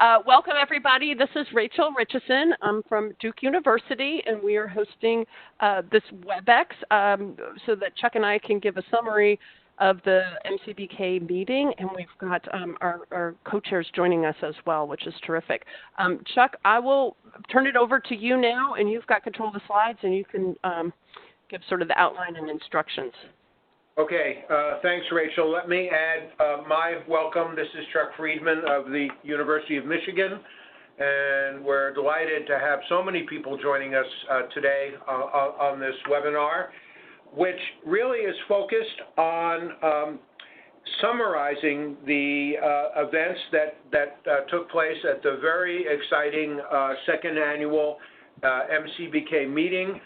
Welcome, everybody. This is Rachel Richardson. I'm from Duke University, and we are hosting this WebEx so that Chuck and I can give a summary of the MCBK meeting, and we've got our co-chairs joining us as well, which is terrific. Chuck, I will turn it over to you now, and you've got control of the slides, and you can give sort of the outline and instructions. Okay, thanks, Rachel. Let me add my welcome. This is Chuck Friedman of the University of Michigan, and we're delighted to have so many people joining us today on this webinar, which really is focused on summarizing the events that took place at the very exciting second annual MCBK meeting,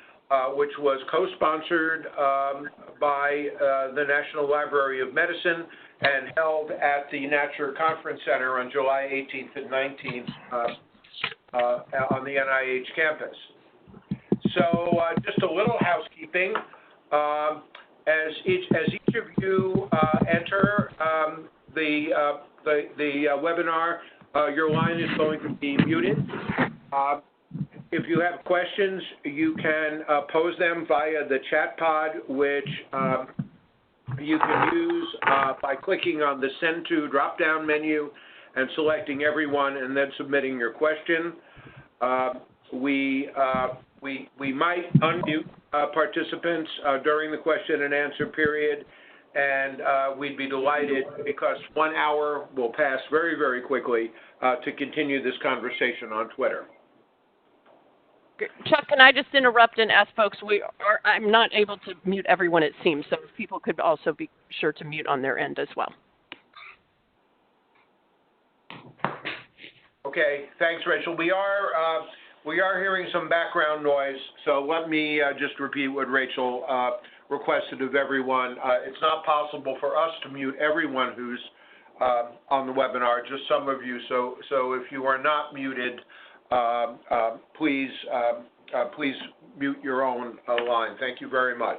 which was co-sponsored by the National Library of Medicine and held at the Natcher Conference Center on July 18th and 19th on the NIH campus. So just a little housekeeping. As each of you enter the webinar, your line is going to be muted. If you have questions, you can pose them via the chat pod, which you can use by clicking on the Send To drop-down menu and selecting everyone and then submitting your question. We might unmute participants during the question and answer period, and we'd be delighted because 1 hour will pass very, very quickly to continue this conversation on Twitter. Chuck, can I just interrupt and ask folks, I'm not able to mute everyone, it seems, so people could also be sure to mute on their end as well. Okay, thanks, Rachel. We are hearing some background noise, so let me just repeat what Rachel requested of everyone. It's not possible for us to mute everyone who's on the webinar, just some of you. So if you are not muted, please mute your own line. Thank you very much.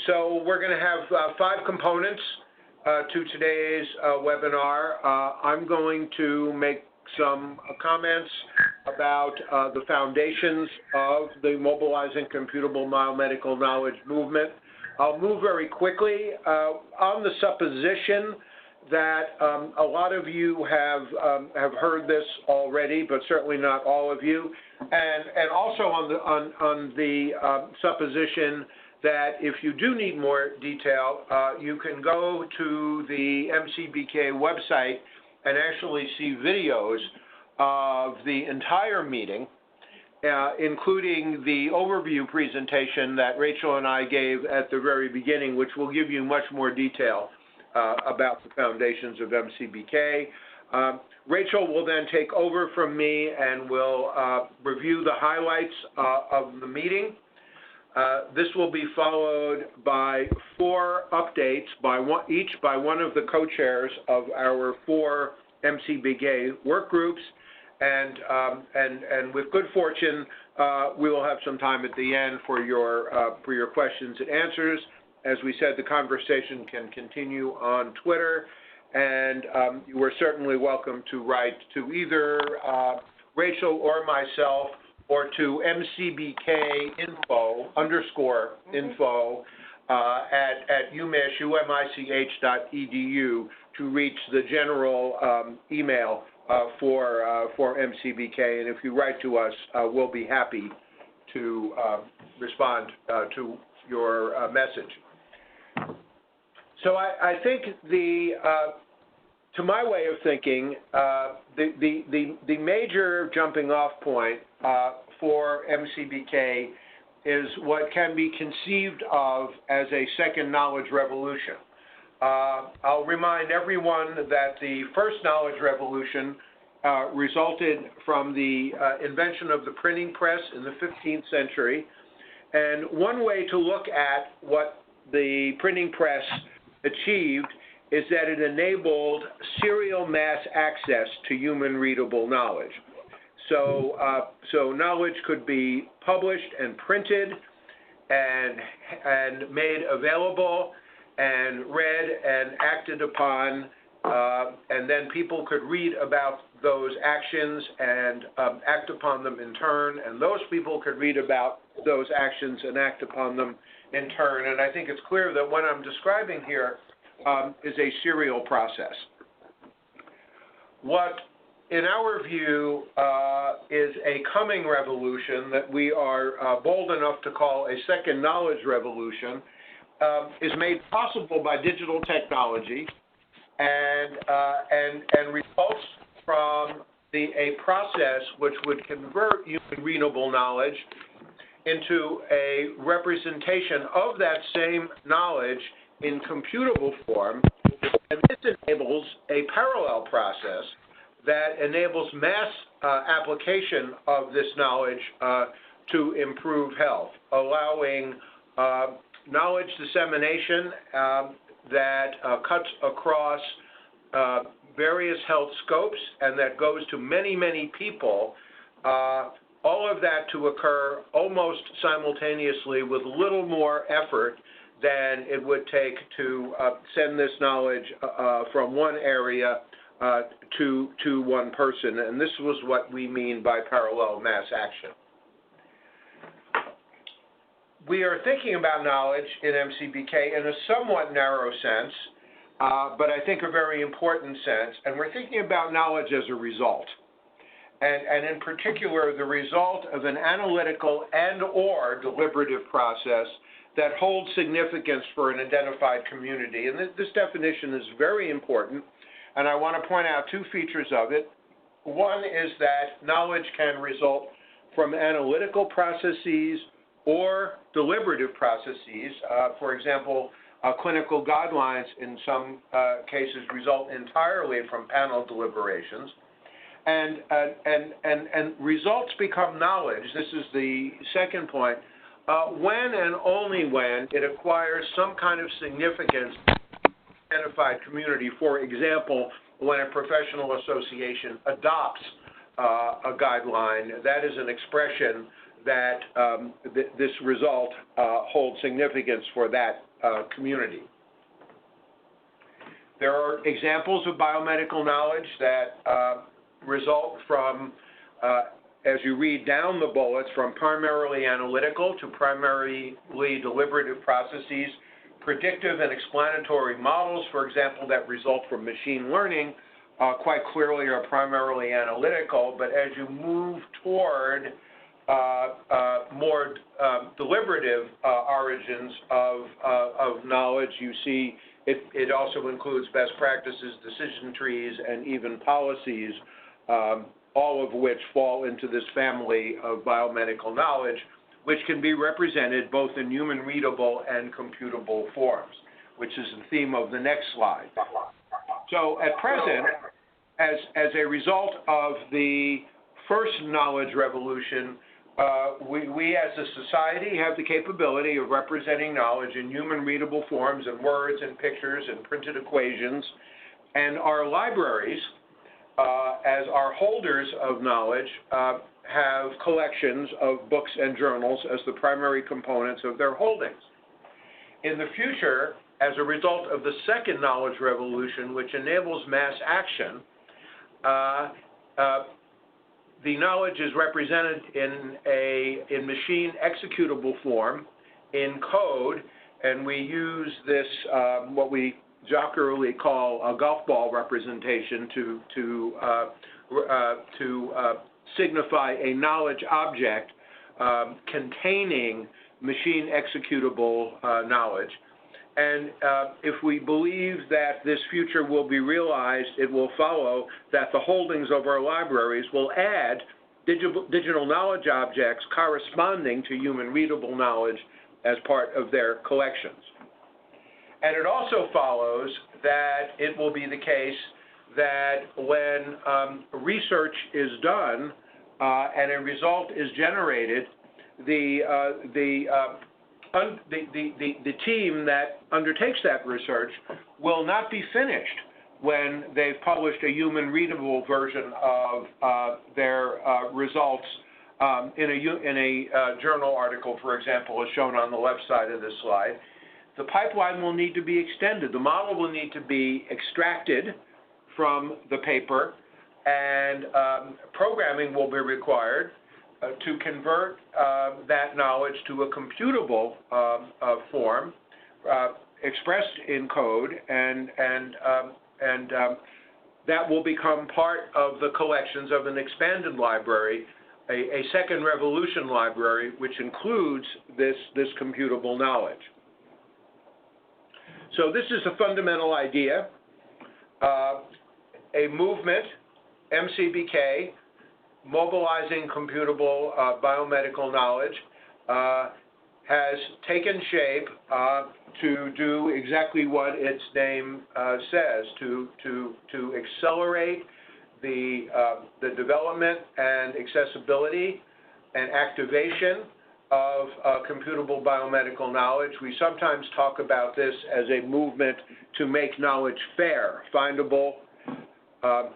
So we're going to have 5 components to today's webinar. I'm going to make some comments about the foundations of the Mobilizing Computable Biomedical Knowledge movement. I'll move very quickly on the supposition that a lot of you have heard this already, but certainly not all of you, and also on the supposition that if you do need more detail, you can go to the MCBK website and actually see videos of the entire meeting, including the overview presentation that Rachel and I gave at the very beginning, which will give you much more detail about the foundations of MCBK. Rachel will then take over from me and will review the highlights of the meeting. This will be followed by 4 updates, each by one of the co-chairs of our 4 MCBK work groups, and with good fortune, we will have some time at the end for your questions and answers. As we said, the conversation can continue on Twitter, and you are certainly welcome to write to either Rachel or myself, or to MCBK info at umich.edu to reach the general email for MCBK. And if you write to us, we'll be happy to respond to your message. So I think to my way of thinking, the major jumping off point for MCBK is what can be conceived of as a second knowledge revolution. I'll remind everyone that the first knowledge revolution resulted from the invention of the printing press in the 15th century. And one way to look at what the printing press achieved is that it enabled serial mass access to human readable knowledge. So knowledge could be published and printed and made available and read and acted upon and then people could read about those actions and act upon them in turn, and those people could read about those actions and act upon them in turn. And I think it's clear that what I'm describing here is a serial process. What, in our view, is a coming revolution that we are bold enough to call a second knowledge revolution is made possible by digital technology and results from a process which would convert human readable knowledge into a representation of that same knowledge in computable form, and this enables a parallel process that enables mass application of this knowledge to improve health, allowing knowledge dissemination that cuts across various health scopes and that goes to many, many people, all of that to occur almost simultaneously with little more effort than it would take to send this knowledge from one area to one person. And this was what we mean by parallel mass action. We are thinking about knowledge in MCBK in a somewhat narrow sense, but I think a very important sense, and we're thinking about knowledge as a result. And in particular, the result of an analytical and/or deliberative process that holds significance for an identified community. And this definition is very important, and I want to point out two features of it. One is that knowledge can result from analytical processes or deliberative processes. For example, clinical guidelines in some cases result entirely from panel deliberations. And results become knowledge. This is the second point. When and only when it acquires some kind of significance in the identified community. For example, when a professional association adopts a guideline, that is an expression that this result holds significance for that community. There are examples of biomedical knowledge that result from, as you read down the bullets, from primarily analytical to primarily deliberative processes. Predictive and explanatory models, for example, that result from machine learning, quite clearly are primarily analytical, but as you move toward more deliberative origins of knowledge, you see it also includes best practices, decision trees, and even policies, all of which fall into this family of biomedical knowledge, which can be represented both in human readable and computable forms, which is the theme of the next slide. So at present, as a result of the first knowledge revolution, we as a society have the capability of representing knowledge in human readable forms and words and pictures and printed equations, and our libraries, as our holders of knowledge, have collections of books and journals as the primary components of their holdings. In the future, as a result of the second knowledge revolution, which enables mass action, the knowledge is represented in machine executable form, in code, and we use this, what we jocularly call a golf ball representation to signify a knowledge object containing machine executable knowledge. And if we believe that this future will be realized, it will follow that the holdings of our libraries will add digital knowledge objects corresponding to human readable knowledge as part of their collections. And it also follows that it will be the case that when research is done and a result is generated, the team that undertakes that research will not be finished when they've published a human readable version of their results in a journal article, for example, as shown on the left side of this slide. The pipeline will need to be extended. The model will need to be extracted from the paper, and programming will be required to convert that knowledge to a computable form expressed in code, and that will become part of the collections of an expanded library, a second revolution library, which includes this computable knowledge. So this is a fundamental idea. A movement, MCBK, mobilizing computable biomedical knowledge, has taken shape to do exactly what its name says, to accelerate the development and accessibility and activation of computable biomedical knowledge. We sometimes talk about this as a movement to make knowledge fair, findable,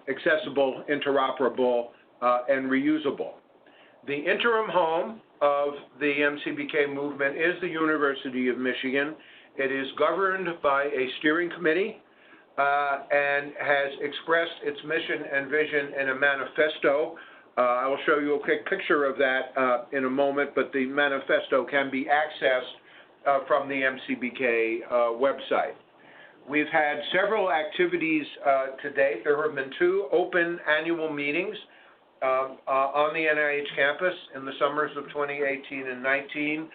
accessible, interoperable, and reusable. The interim home of the MCBK movement is the University of Michigan. It is governed by a steering committee and has expressed its mission and vision in a manifesto. I will show you a quick picture of that in a moment, but the manifesto can be accessed from the MCBK website. We've had several activities to date. There have been 2 open annual meetings on the NIH campus in the summers of 2018 and 19.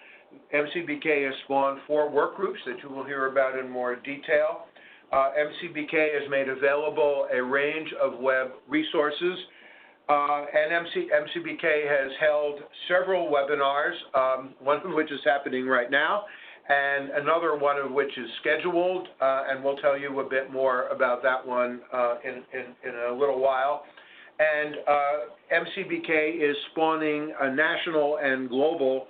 MCBK has spawned 4 work groups that you will hear about in more detail. MCBK has made available a range of web resources, and MCBK has held several webinars, one of which is happening right now, and another one of which is scheduled, and we'll tell you a bit more about that one in a little while. And MCBK is spawning a national and global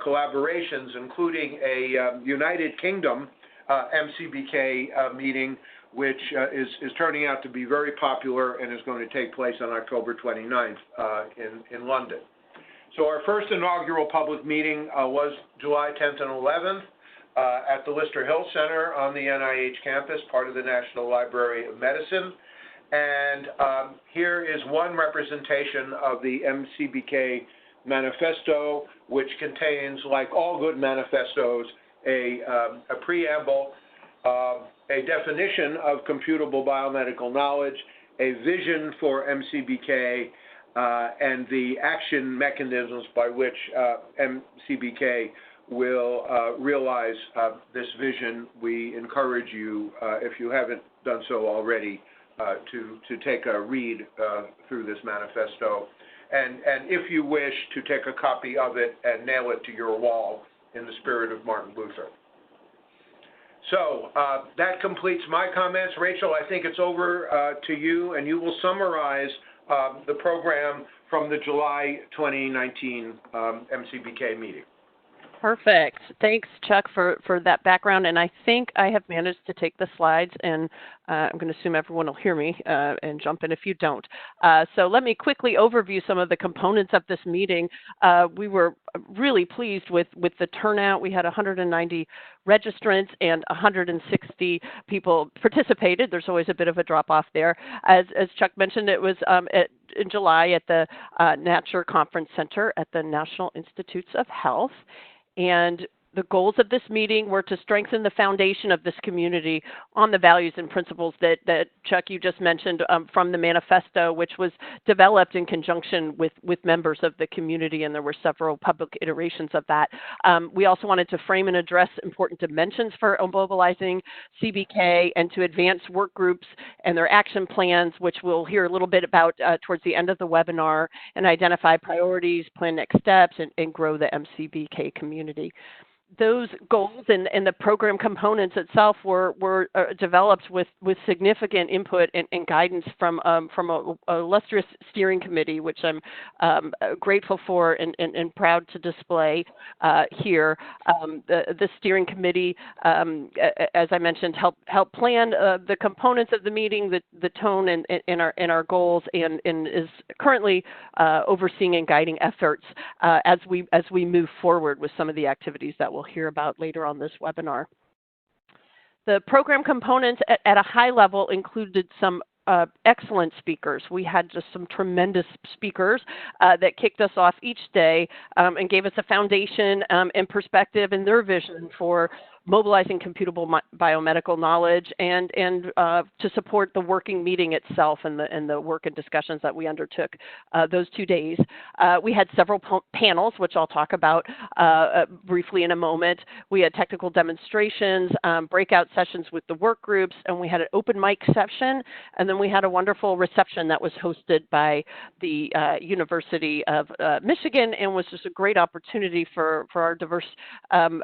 collaborations, including a United Kingdom MCBK meeting, which is turning out to be very popular and is going to take place on October 29th in London. So our first inaugural public meeting was July 10th and 11th at the Lister Hill Center on the NIH campus, part of the National Library of Medicine. And here is one representation of the MCBK manifesto, which contains, like all good manifestos, a preamble, a definition of computable biomedical knowledge, a vision for MCBK, and the action mechanisms by which MCBK will realize this vision. We encourage you, if you haven't done so already, to take a read through this manifesto, and if you wish, to take a copy of it and nail it to your wall in the spirit of Martin Luther. So that completes my comments. Rachel, I think it's over to you, and you will summarize the program from the July 2019 MCBK meeting. Perfect. Thanks, Chuck, for that background. And I think I have managed to take the slides, and I'm going to assume everyone will hear me and jump in if you don't. So let me quickly overview some of the components of this meeting. We were really pleased with the turnout. We had 190 registrants and 160 people participated. There's always a bit of a drop-off there. As Chuck mentioned, it was in July at the Natcher Conference Center at the National Institutes of Health. And the goals of this meeting were to strengthen the foundation of this community on the values and principles that Chuck, you just mentioned from the manifesto, which was developed in conjunction with members of the community, and there were several public iterations of that. We also wanted to frame and address important dimensions for mobilizing CBK and to advance work groups and their action plans, which we'll hear a little bit about towards the end of the webinar, and identify priorities, plan next steps, and grow the MCBK community. Those goals and the program components itself were developed with significant input and guidance from a illustrious steering committee, which I'm grateful for and proud to display here. The steering committee, as I mentioned, helped plan the components of the meeting, the tone and our goals, and is currently overseeing and guiding efforts as we move forward with some of the activities that we'll hear about later on this webinar. The program components at a high level included some excellent speakers. We had just some tremendous speakers that kicked us off each day and gave us a foundation and perspective and their vision for mobilizing computable biomedical knowledge and to support the working meeting itself and the work and discussions that we undertook those 2 days. We had several panels, which I'll talk about briefly in a moment. We had technical demonstrations, breakout sessions with the work groups, and we had an open mic session, and then we had a wonderful reception that was hosted by the University of Michigan, and was just a great opportunity for our diverse and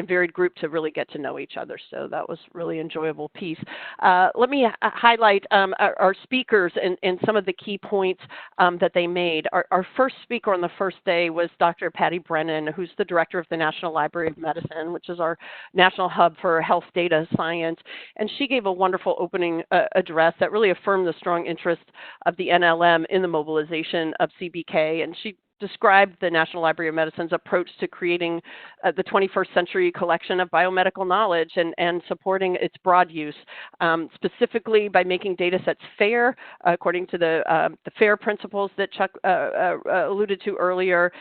varied group to really get to know each other. So that was really enjoyable piece. Let me highlight our speakers and some of the key points that they made. Our first speaker on the first day was Dr. Patty Brennan, who's the director of the National Library of Medicine, which is our national hub for health data science. And she gave a wonderful opening address that really affirmed the strong interest of the NLM in the mobilization of CBK. And she described the National Library of Medicine's approach to creating the 21st century collection of biomedical knowledge and supporting its broad use, specifically by making data sets fair, according to the FAIR principles that Chuck alluded to earlier,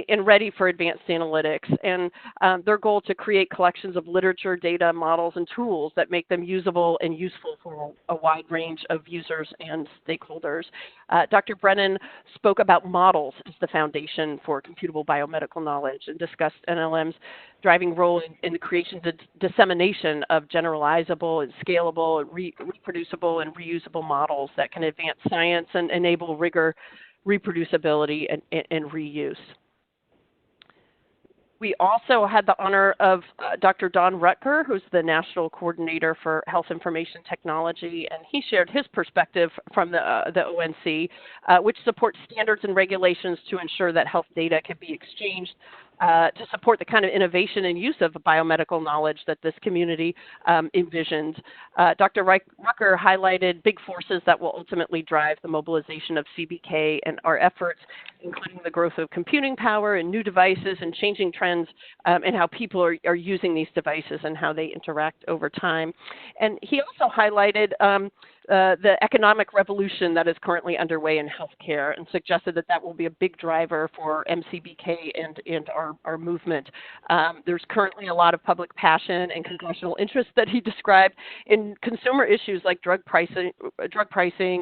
and ready for advanced analytics. And their goal to create collections of literature, data, models, and tools that make them usable and useful for a wide range of users and stakeholders. Dr. Brennan spoke about models as the foundation for computable biomedical knowledge and discussed NLM's driving role in the creation and dissemination of generalizable and scalable and reproducible and reusable models that can advance science and enable rigor, reproducibility, and reuse. We also had the honor of Dr. Don Rutger, who's the National Coordinator for Health Information Technology, and he shared his perspective from the ONC, which supports standards and regulations to ensure that health data can be exchanged to support the kind of innovation and use of biomedical knowledge that this community envisioned. Dr. Rutger highlighted big forces that will ultimately drive the mobilization of CBK and our efforts, including the growth of computing power and new devices and changing trends in how people are using these devices and how they interact over time. And he also highlighted the economic revolution that is currently underway in healthcare and suggested that that will be a big driver for MCBK and our movement. There's currently a lot of public passion and congressional interest that he described in consumer issues like drug pricing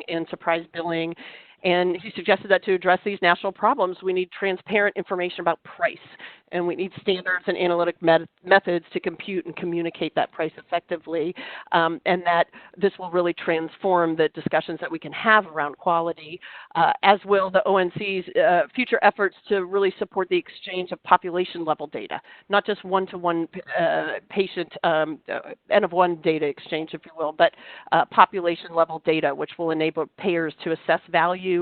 and surprise billing. And he suggested that to address these national problems, we need transparent information about price, and we need standards and analytic methods to compute and communicate that price effectively, and that this will really transform the discussions that we can have around quality, as will the ONC's future efforts to really support the exchange of population-level data, not just one-to-one patient, N-of-1 data exchange, if you will, but population-level data, which will enable payers to assess value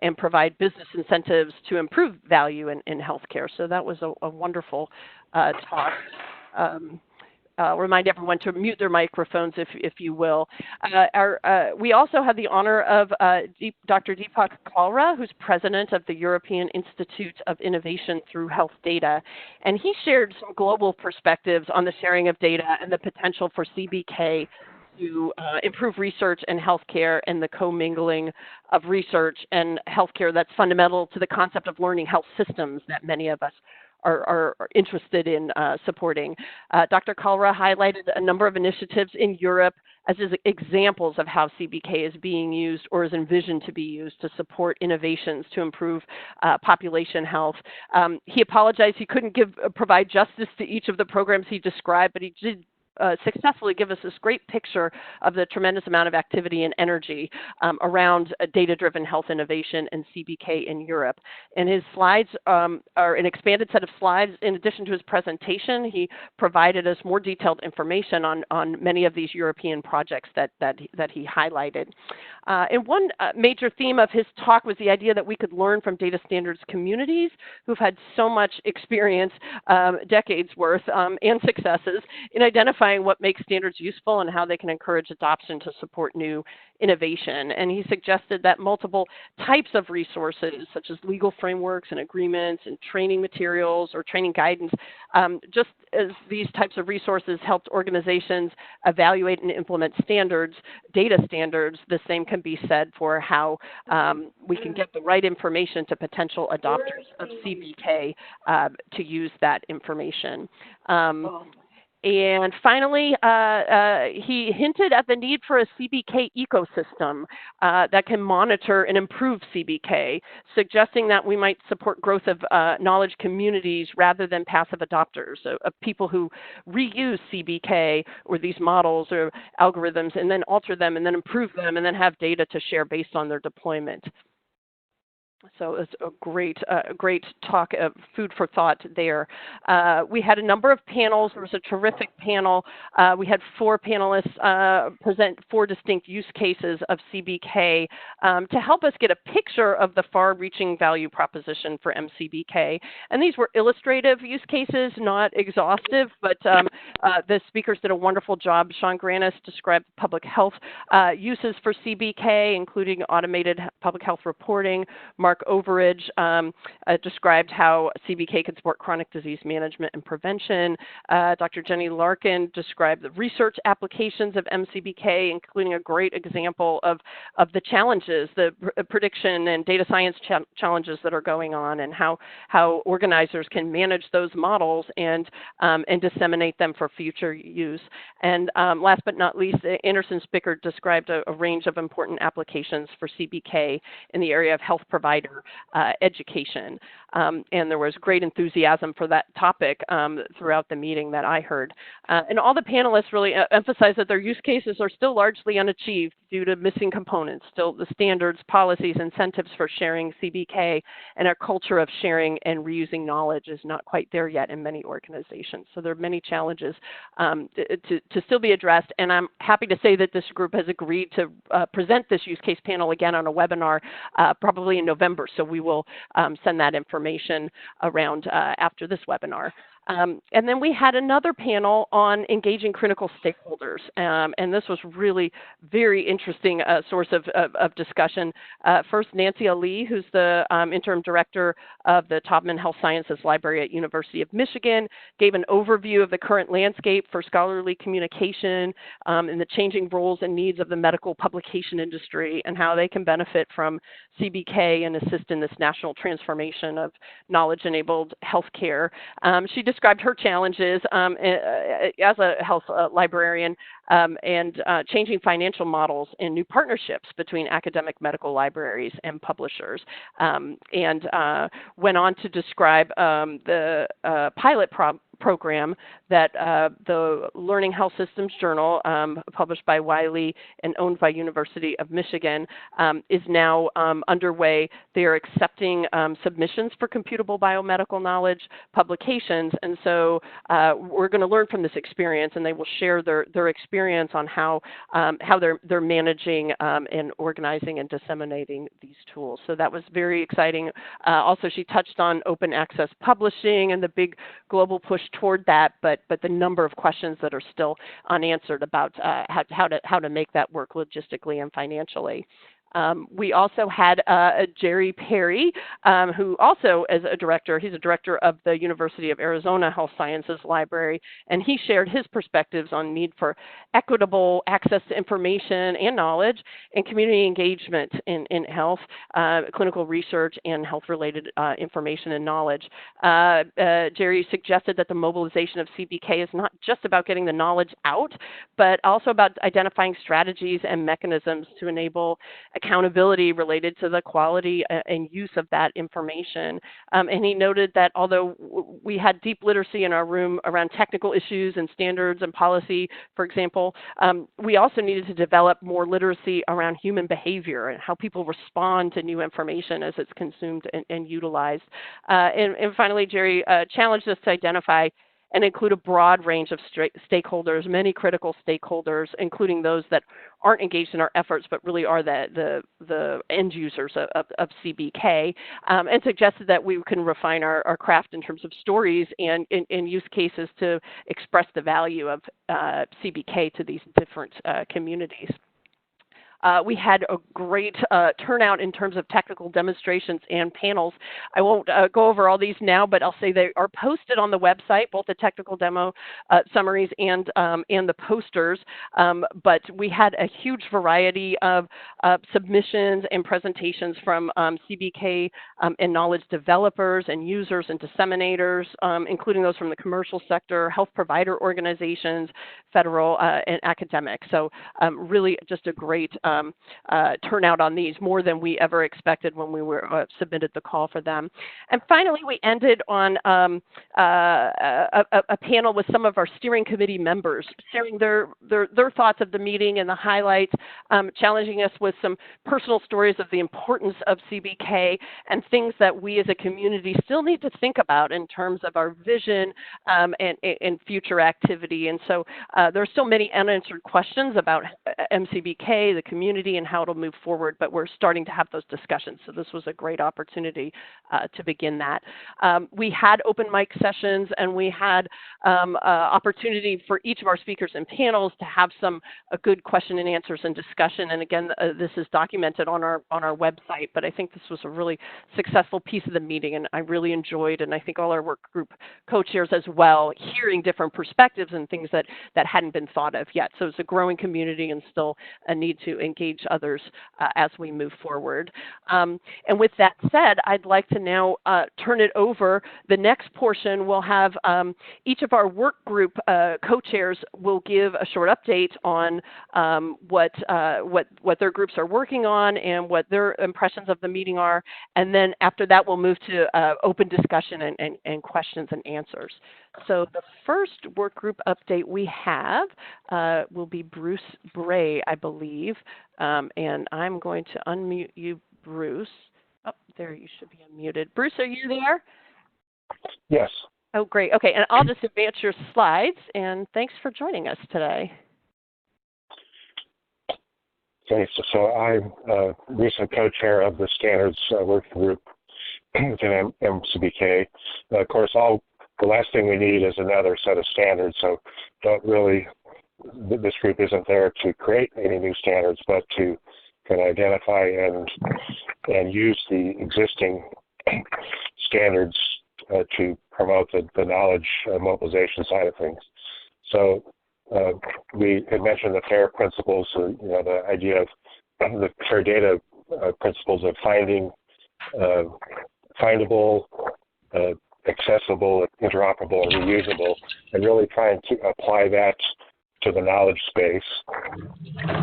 and provide business incentives to improve value in healthcare. So that was a wonderful talk. I'll remind everyone to mute their microphones, if you will. We also had the honor of Dr. Deepak Kalra, who's president of the European Institute of Innovation through Health Data. And he shared some global perspectives on the sharing of data and the potential for CBK to improve research in healthcare and the commingling of research and healthcare that's fundamental to the concept of learning health systems that many of us are interested in supporting. Dr. Kalra highlighted a number of initiatives in Europe as examples of how CBK is being used or is envisioned to be used to support innovations to improve population health. He apologized he couldn't provide justice to each of the programs he described, but he did successfully give us this great picture of the tremendous amount of activity and energy around data-driven health innovation and CBK in Europe. And his slides are an expanded set of slides. In addition to his presentation, he provided us more detailed information on many of these European projects that he highlighted. And one major theme of his talk was the idea that we could learn from data standards communities who've had so much experience, decades worth, and successes in identifying identifying what makes standards useful and how they can encourage adoption to support new innovation. And he suggested that multiple types of resources, such as legal frameworks and agreements and training materials or training guidance, just as these types of resources helped organizations evaluate and implement standards, data standards, the same can be said for how we can get the right information to potential adopters of CBK to use that information. And finally, he hinted at the need for a CBK ecosystem that can monitor and improve CBK, suggesting that we might support growth of knowledge communities rather than passive adopters, of people who reuse CBK or these models or algorithms and then alter them and then improve them and then have data to share based on their deployment. So it's a great talk of food for thought there. We had a number of panels. There was a terrific panel. We had 4 panelists present 4 distinct use cases of CBK to help us get a picture of the far-reaching value proposition for MCBK. And these were illustrative use cases, not exhaustive, but the speakers did a wonderful job. Sean Granis described public health uses for CBK, including automated public health reporting. Mark Overidge described how CBK can support chronic disease management and prevention. Dr. Jenny Larkin described the research applications of MCBK, including a great example of the challenges, the prediction and data science challenges that are going on, and how organizers can manage those models and disseminate them for future use. And last but not least, Anderson Spicker described a range of important applications for CBK in the area of health provider education. And there was great enthusiasm for that topic throughout the meeting that I heard. And all the panelists really emphasized that their use cases are still largely unachieved due to missing components. Still, the standards, policies, incentives for sharing CBK and our culture of sharing and reusing knowledge is not quite there yet in many organizations. So there are many challenges to still be addressed. And I'm happy to say that this group has agreed to present this use case panel again on a webinar probably in November. So we will send that information around after this webinar. And then we had another panel on engaging critical stakeholders. And this was really very interesting source of discussion. First, Nancy Ali, who's the interim director of the Taubman Health Sciences Library at University of Michigan, gave an overview of the current landscape for scholarly communication and the changing roles and needs of the medical publication industry and how they can benefit from CBK and assist in this national transformation of knowledge-enabled healthcare. She described her challenges as a health librarian and changing financial models and new partnerships between academic medical libraries and publishers, and went on to describe the pilot program that the Learning Health Systems Journal, published by Wiley and owned by University of Michigan, is now underway. They are accepting submissions for computable biomedical knowledge publications, and so we're going to learn from this experience, and they will share their experience on how they're managing and organizing and disseminating these tools. So that was very exciting. Also, she touched on open access publishing and the big global push toward that, but the number of questions that are still unanswered about how to make that work logistically and financially. We also had Jerry Perry, who also is a director. He's a director of the University of Arizona Health Sciences Library, and he shared his perspectives on need for equitable access to information and knowledge and community engagement in health, clinical research, and health-related information and knowledge. Jerry suggested that the mobilization of CBK is not just about getting the knowledge out, but also about identifying strategies and mechanisms to enable accountability related to the quality and use of that information. And he noted that although we had deep literacy in our room around technical issues and standards and policy, for example, we also needed to develop more literacy around human behavior and how people respond to new information as it's consumed and utilized. And finally, Jerry challenged us to identify and include a broad range of stakeholders, many critical stakeholders, including those that aren't engaged in our efforts but really are the end users of CBK, and suggested that we can refine our craft in terms of stories and use cases to express the value of CBK to these different communities. We had a great turnout in terms of technical demonstrations and panels. I won't go over all these now, but I'll say they are posted on the website, both the technical demo summaries and the posters. But we had a huge variety of submissions and presentations from CBK and knowledge developers and users and disseminators, including those from the commercial sector, health provider organizations, federal and academic. So really just a great turnout on these, more than we ever expected when we were submitted the call for them. And finally, we ended on a panel with some of our steering committee members, sharing their thoughts of the meeting and the highlights, challenging us with some personal stories of the importance of CBK and things that we as a community still need to think about in terms of our vision and future activity. And so there are still many unanswered questions about MCBK, the community, and how it'll move forward, but we're starting to have those discussions. So this was a great opportunity to begin that. We had open mic sessions, and we had opportunity for each of our speakers and panels to have some good question and answers and discussion. And again, this is documented on our website, but I think this was a really successful piece of the meeting, and I really enjoyed, and I think all our work group co-chairs as well, hearing different perspectives and things that hadn't been thought of yet. So it's a growing community and still a need to engage others as we move forward. And with that said, I'd like to now turn it over. The next portion will have each of our work group co-chairs will give a short update on what their groups are working on and what their impressions of the meeting are. And then after that, we'll move to open discussion and questions and answers. So the first work group update we have will be Bruce Bray, I believe. And I'm going to unmute you, Bruce. Oh, there, you should be unmuted. Bruce, are you there? Yes. Oh, great. Okay, and I'll just advance your slides, and thanks for joining us today. Okay, so I'm recent co-chair of the Standards Working Group within MCBK. Of course, the last thing we need is another set of standards, so don't really, this group isn't there to create any new standards, but to kind of identify and use the existing standards to promote the knowledge mobilization side of things. So we had mentioned the FAIR principles, the idea of the FAIR data principles of finding, findable, accessible, interoperable, and reusable, and really trying to apply that to the knowledge space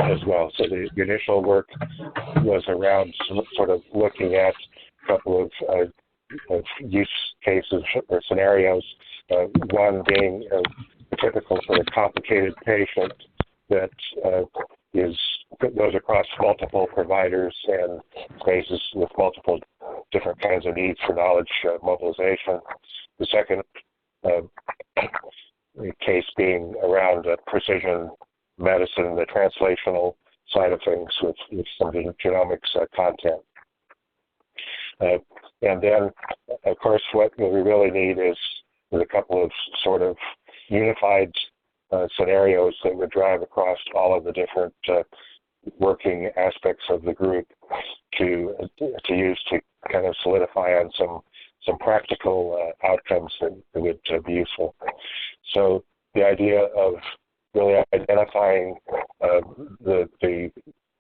as well. So the initial work was around sort of looking at a couple of use cases or scenarios, one being a typical sort of complicated patient that goes across multiple providers and spaces with multiple different kinds of needs for knowledge mobilization. The second case being around precision medicine, the translational side of things with some genomics content. And then, of course, what we really need is a couple of sort of unified scenarios that would drive across all of the different working aspects of the group to use to kind of solidify on some practical outcomes that would be useful. So the idea of really identifying the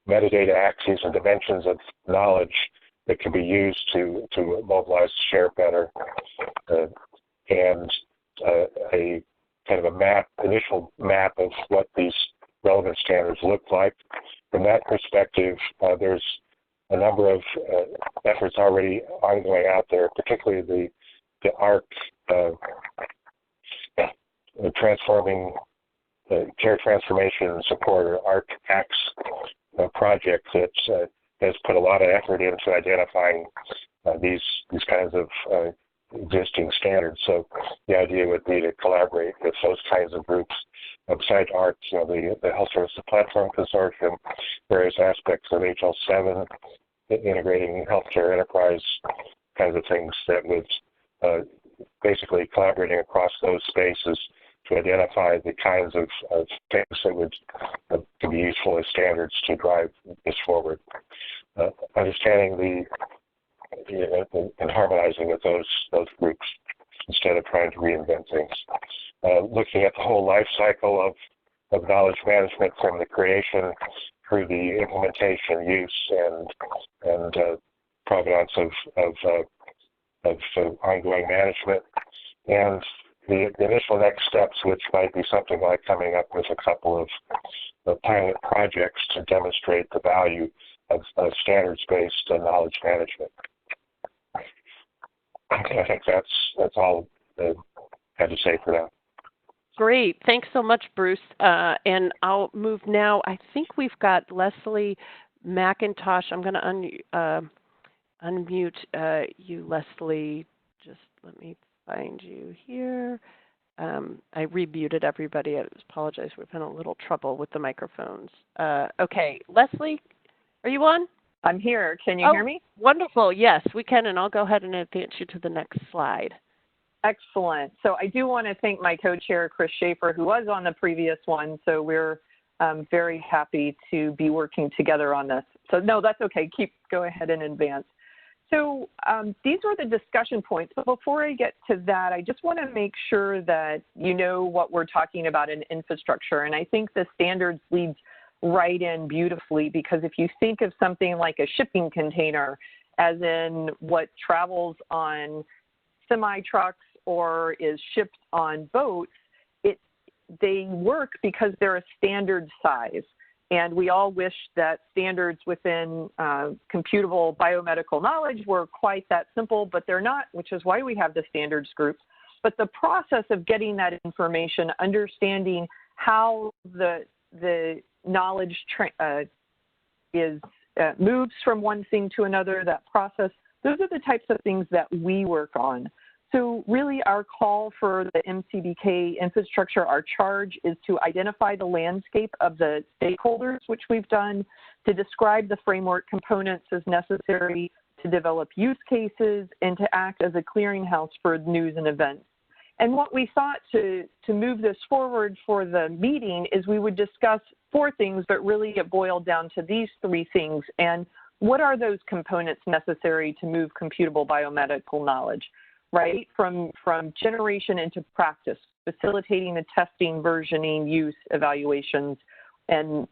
metadata axes and dimensions of knowledge that can be used to mobilize, share better, and a kind of a initial map of what these relevant standards look like. From that perspective, there's a number of efforts already ongoing out there, particularly the ARC transforming care transformation and support, or ARC-AX project that has put a lot of effort into identifying these kinds of existing standards. So the idea would be to collaborate with those kinds of groups. Besides ARC, the Health Services Platform Consortium, various aspects of HL7, integrating healthcare enterprise kinds of things that would basically collaborating across those spaces to identify the kinds of things that would to be useful as standards to drive this forward. Understanding and harmonizing with those groups instead of trying to reinvent things. Looking at the whole life cycle of knowledge management from the creation through the implementation, use, and provenance of ongoing management, and the initial next steps, which might be something like coming up with a couple of pilot projects to demonstrate the value of standards-based knowledge management. I think that's all I had to say for now. Great. Thanks so much, Bruce. And I'll move now. I think we've got Leslie McIntosh. I'm going to unmute you, Leslie. Just let me find you here. I remuted everybody. I apologize. We've had a little trouble with the microphones. Okay. Leslie, are you on? I'm here. Can you hear me? Wonderful. Yes, we can. And I'll go ahead and advance you to the next slide. Excellent. So I do want to thank my co-chair, Chris Schaefer, who was on the previous one. So we're very happy to be working together on this. So no, that's okay. Go ahead and advance. So these were the discussion points. But before I get to that, I just want to make sure that you know what we're talking about in infrastructure. And I think the standards leads right in beautifully, because if you think of something like a shipping container, as in what travels on semi-trucks or is shipped on boats, they work because they're a standard size. And we all wish that standards within computable biomedical knowledge were quite that simple, but they're not, which is why we have the standards groups. But the process of getting that information, understanding how the knowledge moves from one thing to another, that process, those are the types of things that we work on. So really our call for the MCBK infrastructure, our charge is to identify the landscape of the stakeholders, which we've done, to describe the framework components as necessary, to develop use cases, and to act as a clearinghouse for news and events. And what we thought to move this forward for the meeting is we would discuss 4 things, but really it boiled down to these 3 things. And what are those components necessary to move computable biomedical knowledge, right? From generation into practice, facilitating the testing, versioning, use, evaluations, and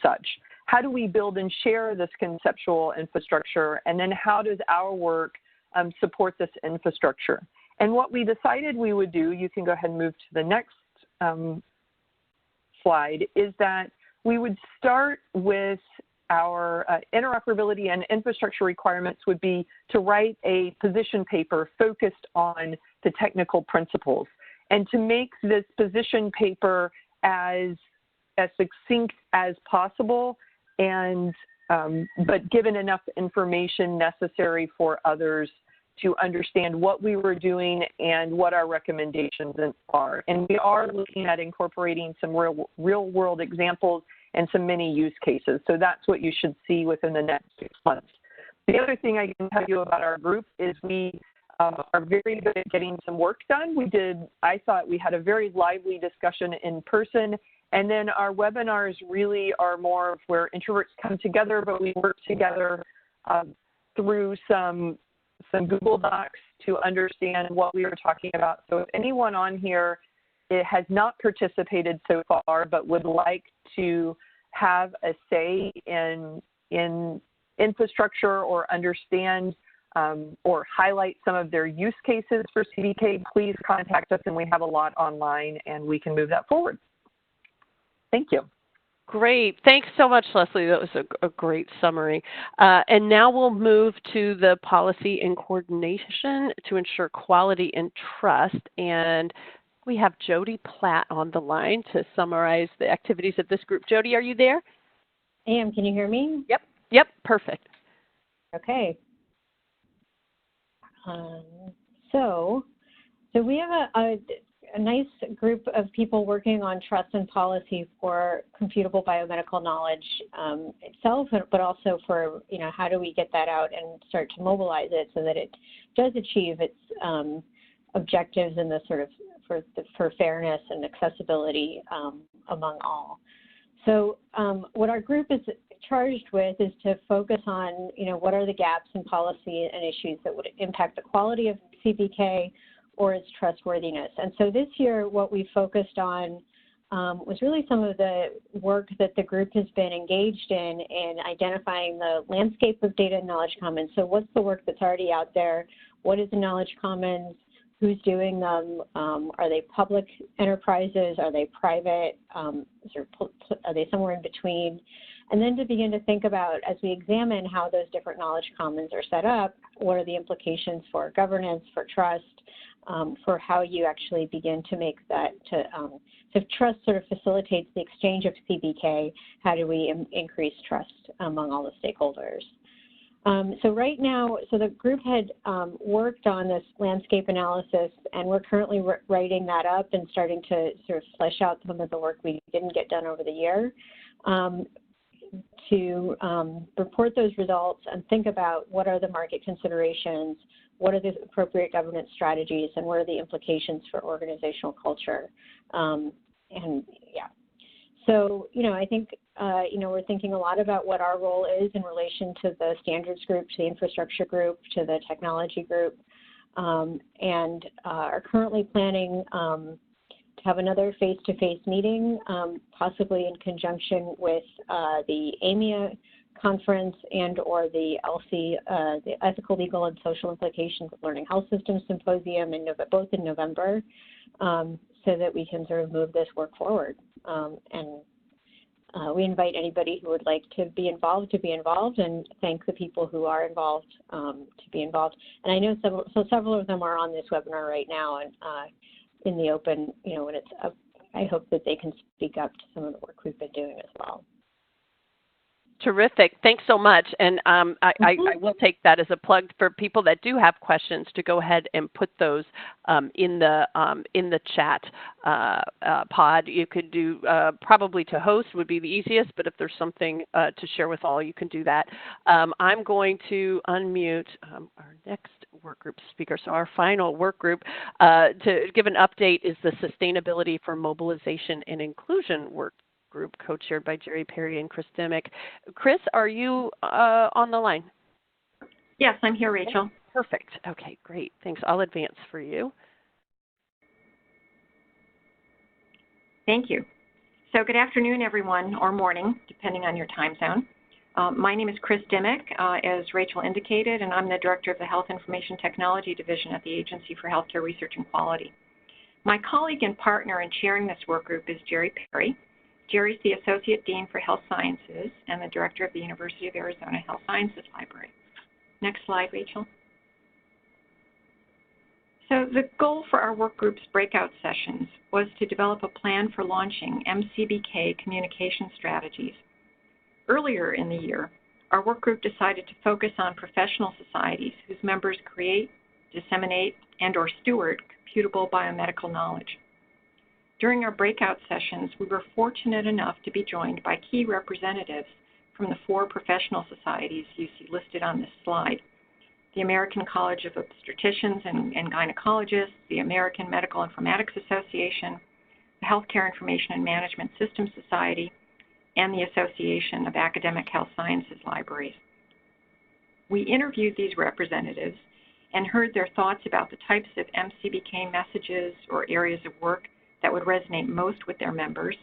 such. How do we build and share this conceptual infrastructure? And then how does our work support this infrastructure? And what we decided we would do, you can go ahead and move to the next slide, is that we would start with our interoperability and infrastructure requirements would be to write a position paper focused on the technical principles, and to make this position paper as succinct as possible, and but given enough information necessary for others to understand what we were doing and what our recommendations are. And we are looking at incorporating some real world examples and some mini use cases. So that's what you should see within the next 6 months. The other thing I can tell you about our group is we are very good at getting some work done. I thought we had a very lively discussion in person, and then our webinars really are more of where introverts come together, but we work together through some Google Docs to understand what we were talking about. So if anyone on here has not participated so far but would like to have a say in infrastructure or understand or highlight some of their use cases for CBK, please contact us, and we have a lot online and we can move that forward. Thank you. Great. Thanks so much, Leslie. That was a great summary. And now we'll move to the policy and coordination to ensure quality and trust. And we have Jody Platt on the line to summarize the activities of this group. Jody, are you there? I am. Can you hear me? Yep. Perfect. Okay. So we have a nice group of people working on trust and policy for computable biomedical knowledge itself, but also for, how do we get that out and start to mobilize it so that it does achieve its objectives in the sort of for fairness and accessibility among all. So what our group is charged with is to focus on, what are the gaps in policy and issues that would impact the quality of MCBK or its trustworthiness. And so this year, what we focused on was really some of the work that the group has been engaged in identifying the landscape of data and knowledge commons. So what's the work that's already out there? What is the knowledge commons? Who's doing them? Are they public enterprises? Are they private? Are they somewhere in between? And then to begin to think about, as we examine how those different knowledge commons are set up, what are the implications for governance, for trust, for how you actually begin to make that, if trust sort of facilitates the exchange of CBK, how do we increase trust among all the stakeholders? So right now, the group had worked on this landscape analysis, and we're currently writing that up and starting to sort of flesh out some of the work we didn't get done over the year to report those results and think about what are the market considerations, what are the appropriate governance strategies, and what are the implications for organizational culture. So, I think, we're thinking a lot about what our role is in relation to the standards group, to the infrastructure group, to the technology group, and are currently planning to have another face-to-face meeting, possibly in conjunction with the AMIA conference and or the ELSI, the Ethical, Legal, and Social Implications of Learning Health Systems Symposium, both in November, so that we can sort of move this work forward. We invite anybody who would like to be involved, and thank the people who are involved to be involved. And I know several of them are on this webinar right now and in the open, when it's up. I hope that they can speak up to some of the work we've been doing as well. Terrific. Thanks so much. And I will take that as a plug for people that do have questions to go ahead and put those in the chat pod. You could do probably to host would be the easiest, but if there's something to share with all, you can do that. I'm going to unmute our next work group speaker. So our final work group to give an update is the Sustainability for Mobilization and Inclusion work group, co-chaired by Jerry Perry and Chris Dimick. Chris, are you on the line? Yes, I'm here, Rachel. Perfect. Okay, great. Thanks. I'll advance for you. Thank you. So good afternoon, everyone, or morning, depending on your time zone. My name is Chris Dimick, as Rachel indicated, and I'm the Director of the Health Information Technology Division at the Agency for Healthcare Research and Quality. My colleague and partner in chairing this work group is Jerry Perry. Jerry's the Associate Dean for Health Sciences and the Director of the University of Arizona Health Sciences Library. Next slide, Rachel. So the goal for our work group's breakout sessions was to develop a plan for launching MCBK communication strategies. Earlier in the year, our work group decided to focus on professional societies whose members create, disseminate, and or steward computable biomedical knowledge. During our breakout sessions, we were fortunate enough to be joined by key representatives from the 4 professional societies you see listed on this slide: the American College of Obstetricians and Gynecologists, the American Medical Informatics Association, the Healthcare Information and Management Systems Society, and the Association of Academic Health Sciences Libraries. We interviewed these representatives and heard their thoughts about the types of MCBK messages or areas of work that would resonate most with their members.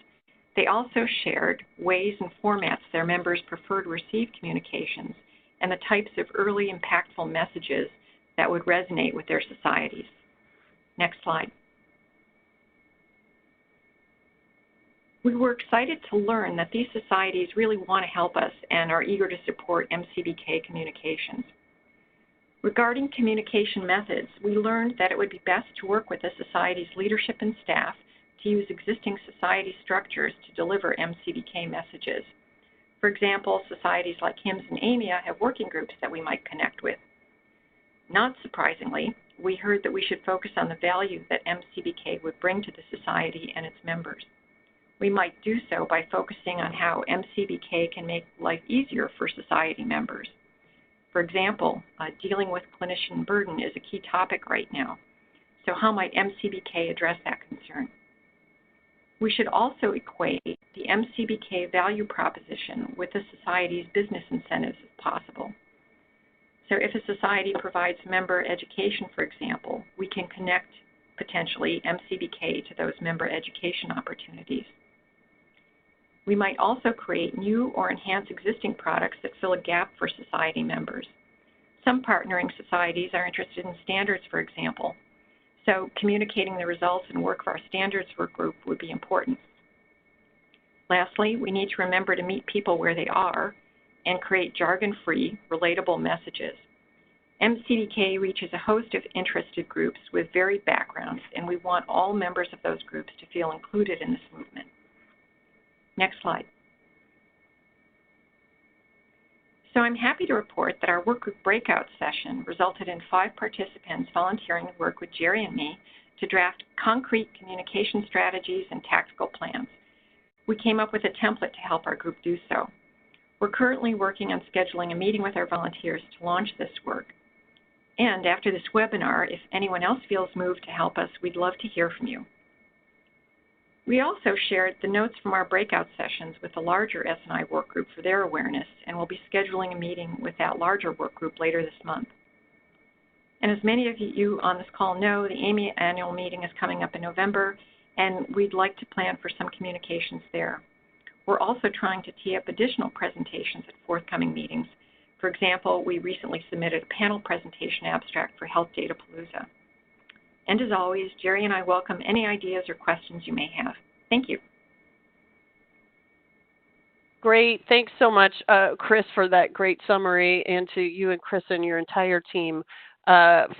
They also shared ways and formats their members prefer to receive communications and the types of early impactful messages that would resonate with their societies. Next slide. We were excited to learn that these societies really want to help us and are eager to support MCBK communications. Regarding communication methods, we learned that it would be best to work with the society's leadership and staff to use existing society structures to deliver MCBK messages. For example, societies like HIMSS and AMIA have working groups that we might connect with. Not surprisingly, we heard that we should focus on the value that MCBK would bring to the society and its members. We might do so by focusing on how MCBK can make life easier for society members. For example, dealing with clinician burden is a key topic right now. So how might MCBK address that concern? We should also equate the MCBK value proposition with the society's business incentives if possible. So if a society provides member education, for example, we can connect, potentially, MCBK to those member education opportunities. We might also create new or enhance existing products that fill a gap for society members. Some partnering societies are interested in standards, for example, so communicating the results and work of our standards work group would be important. Lastly, we need to remember to meet people where they are and create jargon-free, relatable messages. MCBK reaches a host of interested groups with varied backgrounds, and we want all members of those groups to feel included in this movement. Next slide. So I'm happy to report that our workgroup breakout session resulted in 5 participants volunteering to work with Jerry and me to draft concrete communication strategies and tactical plans. We came up with a template to help our group do so. We're currently working on scheduling a meeting with our volunteers to launch this work. And after this webinar, if anyone else feels moved to help us, we'd love to hear from you. We also shared the notes from our breakout sessions with the larger S&I work group for their awareness, and we'll be scheduling a meeting with that larger work group later this month. And as many of you on this call know, the AMI annual meeting is coming up in November, and we'd like to plan for some communications there. We're also trying to tee up additional presentations at forthcoming meetings. For example, we recently submitted a panel presentation abstract for Health Data Palooza. And as always, Jerry and I welcome any ideas or questions you may have. Thank you. Great. Thanks so much, Chris, for that great summary, and to you and Chris and your entire team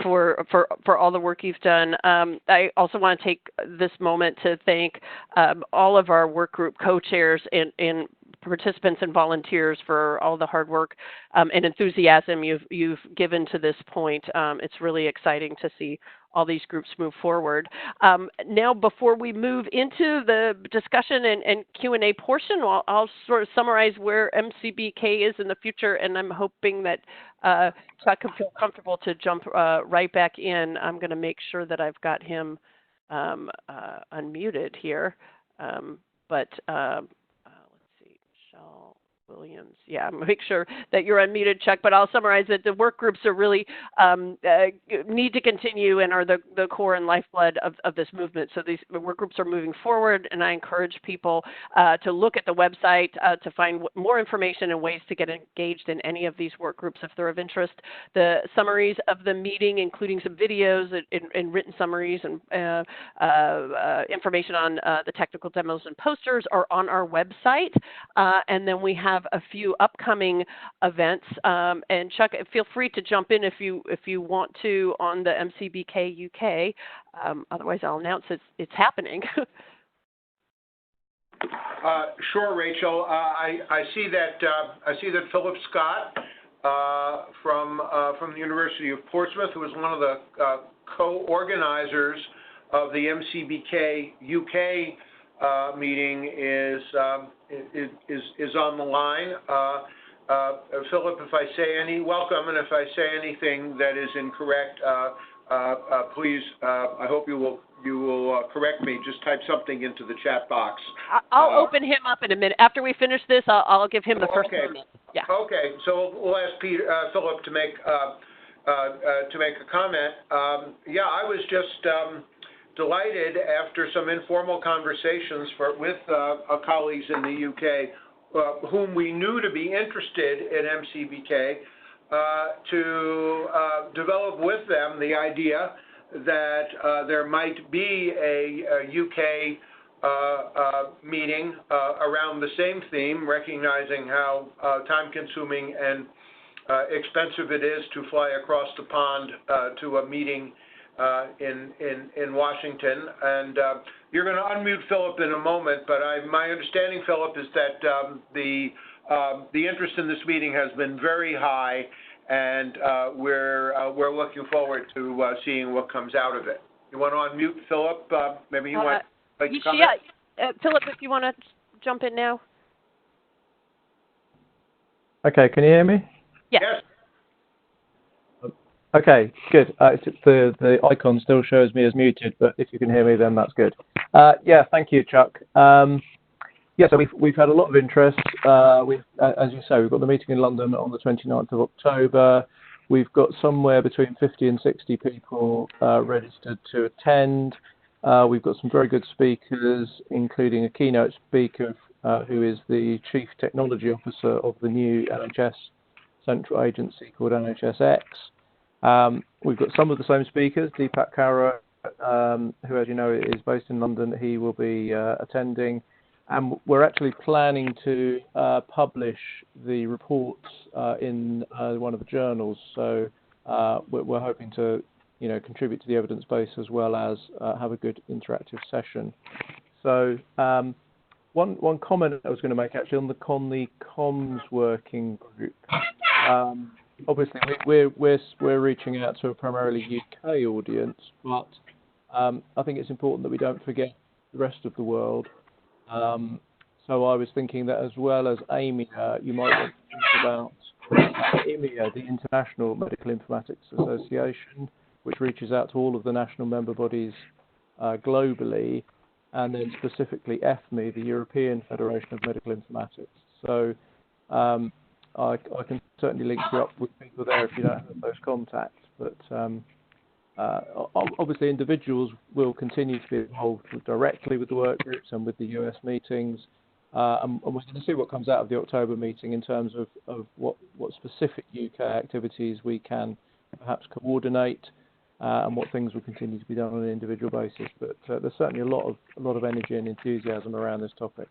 for all the work you've done. I also want to take this moment to thank all of our work group co-chairs and participants and volunteers for all the hard work and enthusiasm you've given to this point. It's really exciting to see all these groups move forward. Now, before we move into the discussion and Q&A portion, I'll sort of summarize where MCBK is in the future, and I'm hoping that Chuck can feel comfortable to jump right back in. I'm going to make sure that I've got him unmuted here. Let's see, Michelle Williams. Yeah, make sure that you're unmuted, Chuck, but I'll summarize that the work groups are really need to continue and are the core and lifeblood of this movement. So these work groups are moving forward, and I encourage people to look at the website to find more information and ways to get engaged in any of these work groups if they're of interest. The summaries of the meeting, including some videos and written summaries and information on the technical demos and posters, are on our website. And then we have a few upcoming events. And Chuck, feel free to jump in if you want to on the MCBK UK. Otherwise, I'll announce it's happening. Sure, Rachel. I see that Philip Scott from the University of Portsmouth, who is one of the co-organizers of the MCBK UK meeting, is on the line. Philip, if I say welcome, and if I say anything that is incorrect, please, I hope you will correct me. Just type something into the chat box. I'll open him up in a minute. After we finish this, I'll give him the first comment. Yeah. Okay. So we'll ask Philip to make a comment. Yeah, I was just delighted after some informal conversations with colleagues in the UK, whom we knew to be interested in MCBK, to develop with them the idea that there might be a UK meeting around the same theme, recognizing how time-consuming and expensive it is to fly across the pond to a meeting in Washington. And you're going to unmute Philip in a moment, but my understanding, Philip, is that the interest in this meeting has been very high, and we're looking forward to seeing what comes out of it. You want to unmute Philip? Maybe you want to make a comment? Yeah, Philip, if you want to jump in now. Okay, can you hear me? Yes. Okay, good. The icon still shows me as muted, but if you can hear me, then that's good. Yeah, thank you, Chuck. Yeah, so we've had a lot of interest. As you say, we've got the meeting in London on the 29th of October. We've got somewhere between 50 and 60 people registered to attend. We've got some very good speakers, including a keynote speaker who is the Chief Technology Officer of the new NHS central agency called NHSX. We've got some of the same speakers, Deepak Kara, who, as you know, is based in London. He will be attending. And we're actually planning to publish the reports in one of the journals. So we're hoping to, contribute to the evidence base as well as have a good interactive session. So one comment I was going to make actually on the comms working group. Obviously, we're reaching out to a primarily UK audience, but I think it's important that we don't forget the rest of the world. So I was thinking that as well as AMIA, you might want to think about IMIA, the International Medical Informatics Association, which reaches out to all of the national member bodies globally, and then specifically EFMI, the European Federation of Medical Informatics. So I can certainly link you up with people there if you don't have those contacts. But obviously, individuals will continue to be involved directly with the work groups and with the US meetings. And we're going to see what comes out of the October meeting in terms of what specific UK activities we can perhaps coordinate and what things will continue to be done on an individual basis. But there's certainly a lot of energy and enthusiasm around this topic.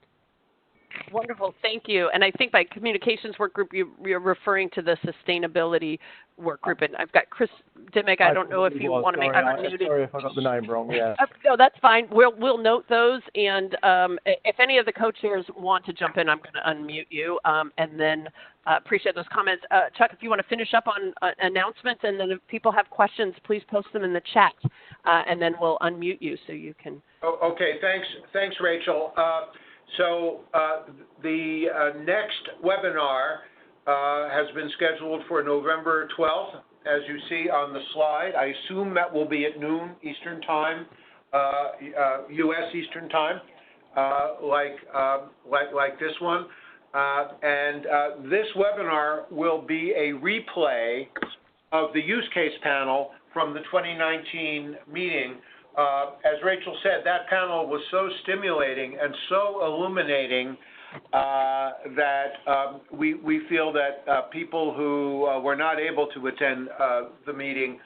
Wonderful, thank you. And I think by communications work group, you're referring to the sustainability work group. And I've got Chris Dimmick. I don't know if you want to make. Sorry if I got the name wrong. Yeah. No, that's fine. We'll note those. And if any of the co-chairs want to jump in, I'm going to unmute you. And then appreciate those comments. Chuck, if you want to finish up on announcements, and then if people have questions, please post them in the chat, and then we'll unmute you so you can. Oh, okay. Thanks, Rachel. So the next webinar has been scheduled for November 12th, as you see on the slide. I assume that will be at noon Eastern Time, U.S. Eastern Time, like this one. And this webinar will be a replay of the use case panel from the 2019 meeting. As Rachel said, that panel was so stimulating and so illuminating that we feel that people who were not able to attend the meeting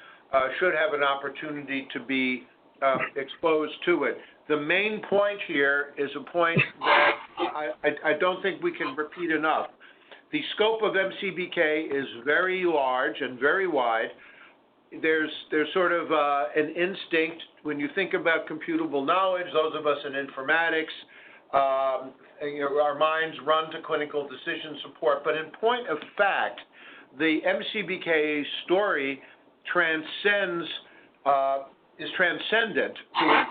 should have an opportunity to be exposed to it. The main point here is a point that I don't think we can repeat enough. The scope of MCBK is very large and very wide. There's sort of an instinct when you think about computable knowledge. Those of us in informatics, our minds run to clinical decision support. But in point of fact, the MCBK story is transcendent to,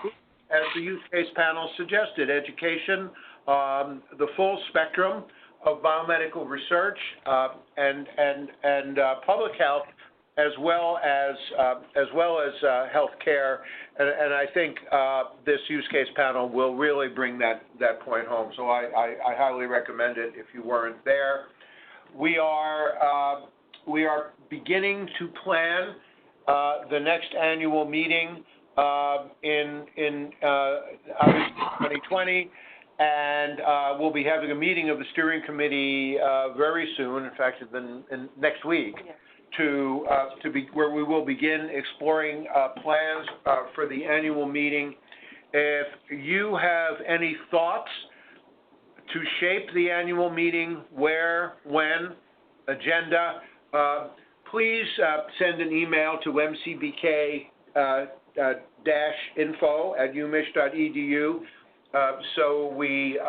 as the use case panel suggested, education, the full spectrum of biomedical research, and public health, as well as healthcare, and I think this use case panel will really bring that point home. So I highly recommend it if you weren't there. We are beginning to plan the next annual meeting in obviously 2020. And we'll be having a meeting of the steering committee very soon. In fact, next week. Yeah. Where we will begin exploring plans for the annual meeting. If you have any thoughts to shape the annual meeting, where, when, agenda, please send an email to mcbk-info@umich.edu. So we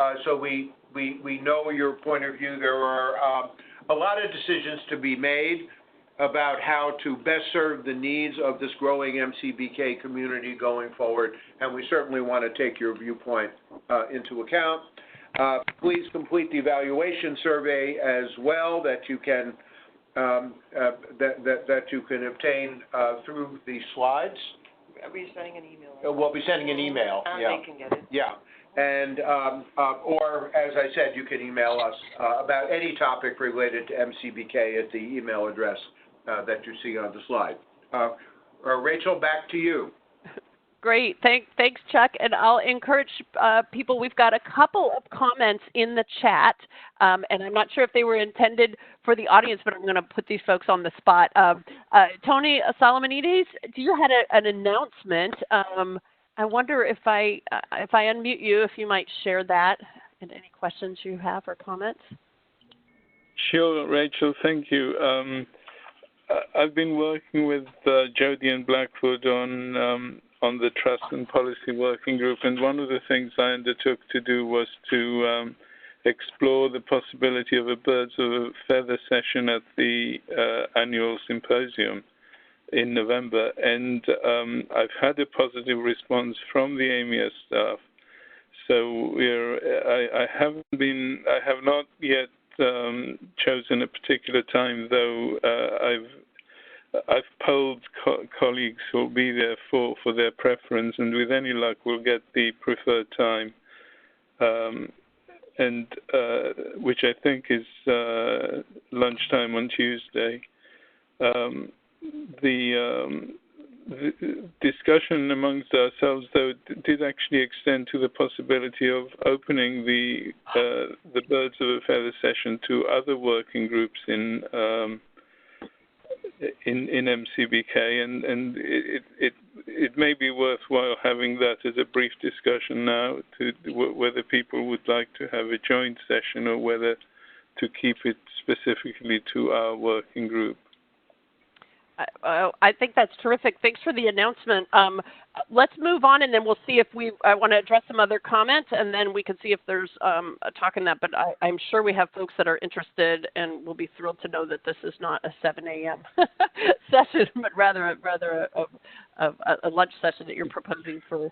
know your point of view. There are a lot of decisions to be made. about how to best serve the needs of this growing MCBK community going forward, and we certainly want to take your viewpoint into account. Please complete the evaluation survey as well that you can that you can obtain through the slides. Are we sending an email? We'll be sending an email. Yeah. They can get it. Yeah. And, or as I said, you can email us about any topic related to MCBK at the email address that you see on the slide. Rachel, back to you. Great. Thanks, Chuck. And I'll encourage people. We've got a couple of comments in the chat, and I'm not sure if they were intended for the audience, but I'm going to put these folks on the spot. Tony Solomonides, do you had an announcement? I wonder if I unmute you, if you might share that and any questions you have or comments. Sure, Rachel. Thank you. I've been working with Jody and Blackwood on the Trust and Policy Working Group, and one of the things I undertook to do was to explore the possibility of a birds of a feather session at the annual symposium in November, and I've had a positive response from the AMIA staff. So I have not yet chosen a particular time, though I've polled colleagues who will be there for their preference, and with any luck, we'll get the preferred time, and which I think is lunchtime on Tuesday. The discussion amongst ourselves, though, did actually extend to the possibility of opening the birds of a feather session to other working groups in MCBK, and it may be worthwhile having that as a brief discussion now, to whether people would like to have a joint session or whether to keep it specifically to our working group. I think that's terrific. Thanks for the announcement. Let's move on, and then we'll see if I want to address some other comments, and then we can see if there's a talk in that. But I'm sure we have folks that are interested, and will be thrilled to know that this is not a 7 a.m. session, but rather a lunch session that you're proposing for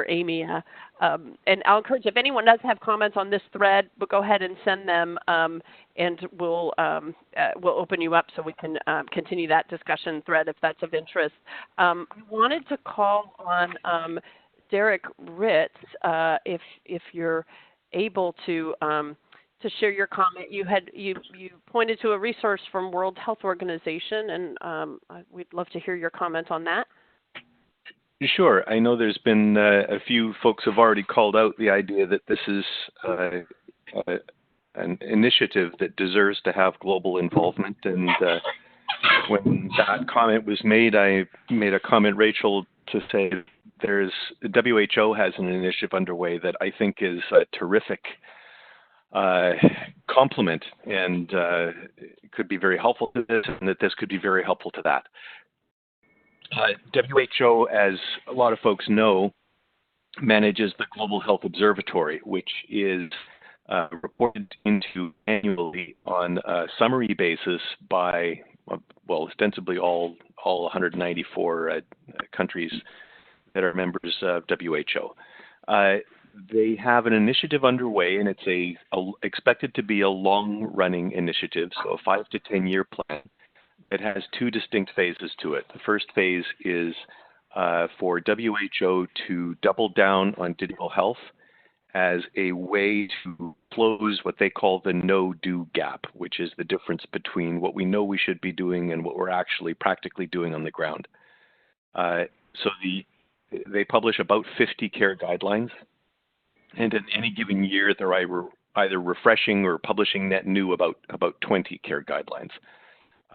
AMIA. And I'll encourage, if anyone does have comments on this thread, but go ahead and send them, and we'll open you up so we can continue that discussion thread if that's of interest. I wanted to call on Derek Ritz, if you're able to share your comment. You pointed to a resource from World Health Organization, and we'd love to hear your comment on that. Sure. I know there's been a few folks have already called out the idea that this is an initiative that deserves to have global involvement. And when that comment was made, I made a comment, Rachel, to say WHO has an initiative underway that I think is a terrific complement, and could be very helpful to this, and that this could be very helpful to that. WHO, as a lot of folks know, manages the Global Health Observatory, which is reported into annually on a summary basis by, well, ostensibly all 194 countries that are members of WHO. They have an initiative underway, and it's expected to be a long-running initiative, so a 5 to 10 year plan. It has two distinct phases to it. The first phase is for WHO to double down on digital health as a way to close what they call the no-do gap, which is the difference between what we know we should be doing and what we're actually practically doing on the ground. So they publish about 50 care guidelines, and in any given year they're either refreshing or publishing net new about 20 care guidelines.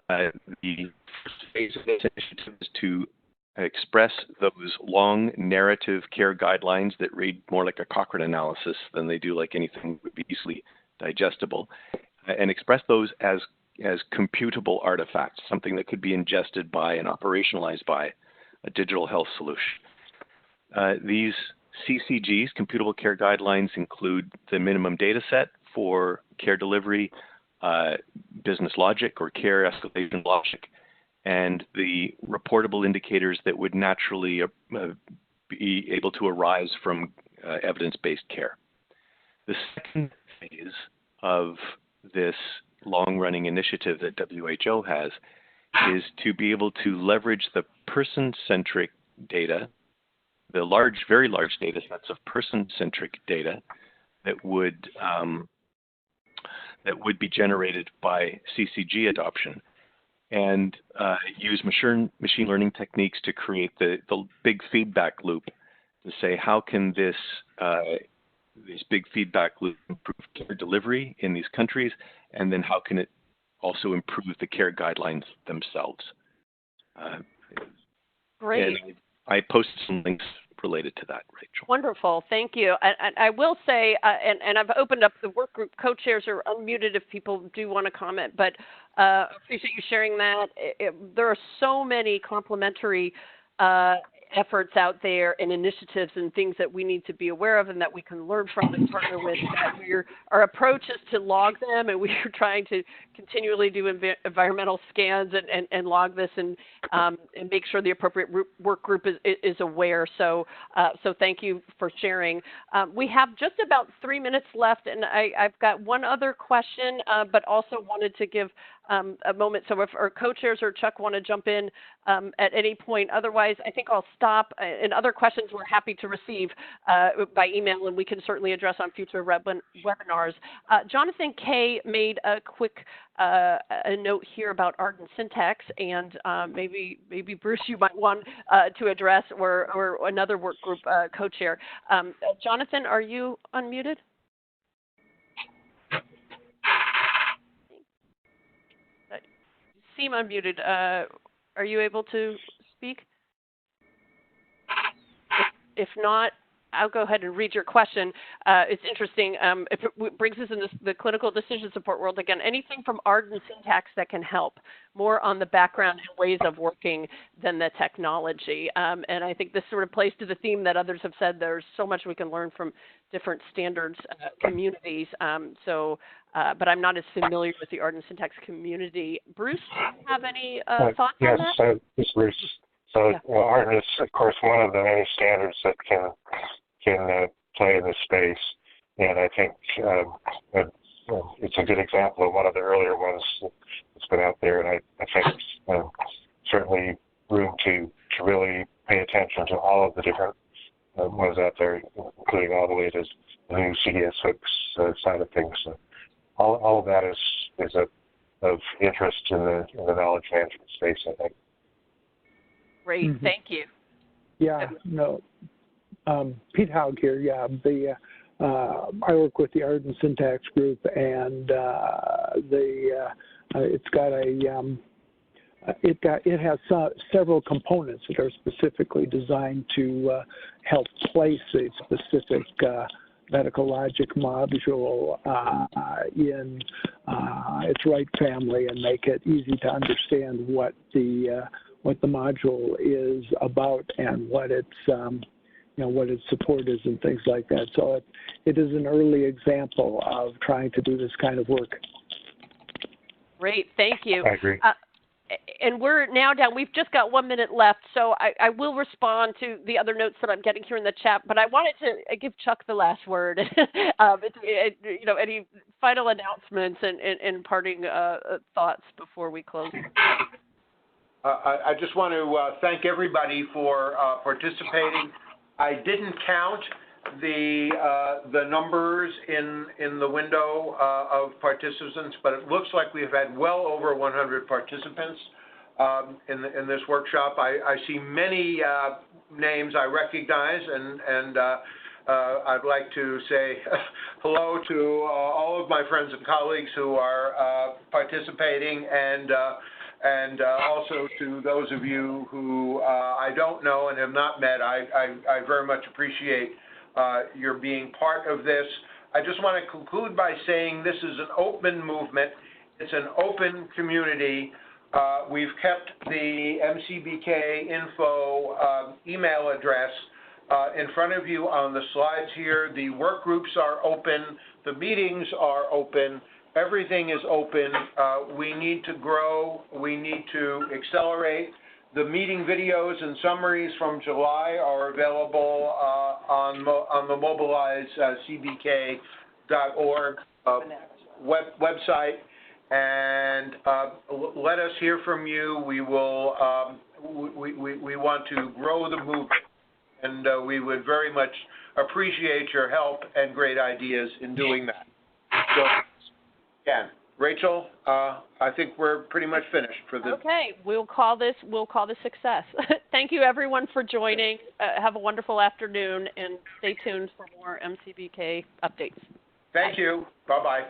The first phase of this initiative is to express those long narrative care guidelines that read more like a Cochrane analysis than they do like anything that would be easily digestible, and express those as computable artifacts, something that could be ingested by and operationalized by a digital health solution. These CCGs, computable care guidelines, include the minimum data set for care delivery, business logic or care escalation logic, and the reportable indicators that would naturally be able to arise from evidence-based care. The second phase of this long-running initiative that WHO has is to be able to leverage the person-centric data, the very large data sets of person-centric data that would be generated by CCG adoption, and use machine learning techniques to create the big feedback loop to say, how can this big feedback loop improve care delivery in these countries, and then how can it also improve the care guidelines themselves. Great. And I posted some links related to that, Rachel. Wonderful, thank you. And I will say, and I've opened up the work group co-chairs are unmuted if people do want to comment, but appreciate you sharing that. There are so many complementary efforts out there and initiatives and things that we need to be aware of and that we can learn from and partner with. Our approach is to log them, and we are trying to continually do environmental scans and log this and make sure the appropriate work group is aware. So thank you for sharing. We have just about 3 minutes left, and I've got one other question, but also wanted to give a moment. So if our co-chairs or Chuck want to jump in at any point, otherwise I think I'll stop. And other questions we're happy to receive by email, and we can certainly address on future webinars. Jonathan K. made a quick a note here about Arden syntax, and maybe Bruce, you might want to address, or another work group co-chair. Jonathan, are you unmuted? Seem unmuted. Are you able to speak? If not, I'll go ahead and read your question. It's interesting. If it brings us in the clinical decision support world, again, anything from Arden syntax that can help, more on the background and ways of working than the technology. And I think this sort of plays to the theme that others have said. There's so much we can learn from different standards communities. But I'm not as familiar with the Arden syntax community. Bruce, do you have any thoughts on that? Yes, this is Bruce. So yeah. Arden is, of course, one of the many standards that can play in this space, and I think it's a good example of one of the earlier ones that's been out there, and I think certainly room to really pay attention to all of the different ones out there, including all the way to the new CDS hooks side of things. So all of that is of interest in the knowledge management space, I think. Great, thank you. Yeah, no. Pete Haug here. Yeah, I work with the Arden Syntax Group, and it's got it has several components that are specifically designed to help place a specific medical logic module in its right family and make it easy to understand what the module is about and what its what its support is and things like that. So it is an early example of trying to do this kind of work. Great, thank you. I agree. And we're now down. We've just got 1 minute left, so I will respond to the other notes that I'm getting here in the chat. But I wanted to give Chuck the last word. Any final announcements and parting thoughts before we close? I just want to thank everybody for participating. I didn't count the numbers in the window of participants, but it looks like we've had well over 100 participants in this workshop. I see many names I recognize, and I'd like to say hello to all of my friends and colleagues who are participating, and also to those of you who I don't know and have not met. I very much appreciate your being part of this. I just want to conclude by saying this is an open movement. It's an open community. We've kept the MCBK info email address in front of you on the slides here. The work groups are open. The meetings are open. Everything is open. We need to grow. We need to accelerate. The meeting videos and summaries from July are available on the Mobilize CBK.org website. And let us hear from you. We will. We want to grow the movement, and we would very much appreciate your help and great ideas in doing that. So, again, Rachel, I think we're pretty much finished for the. Okay, we'll call this success. Thank you, everyone, for joining. Have a wonderful afternoon, and stay tuned for more MCBK updates. Thank you. Bye-bye.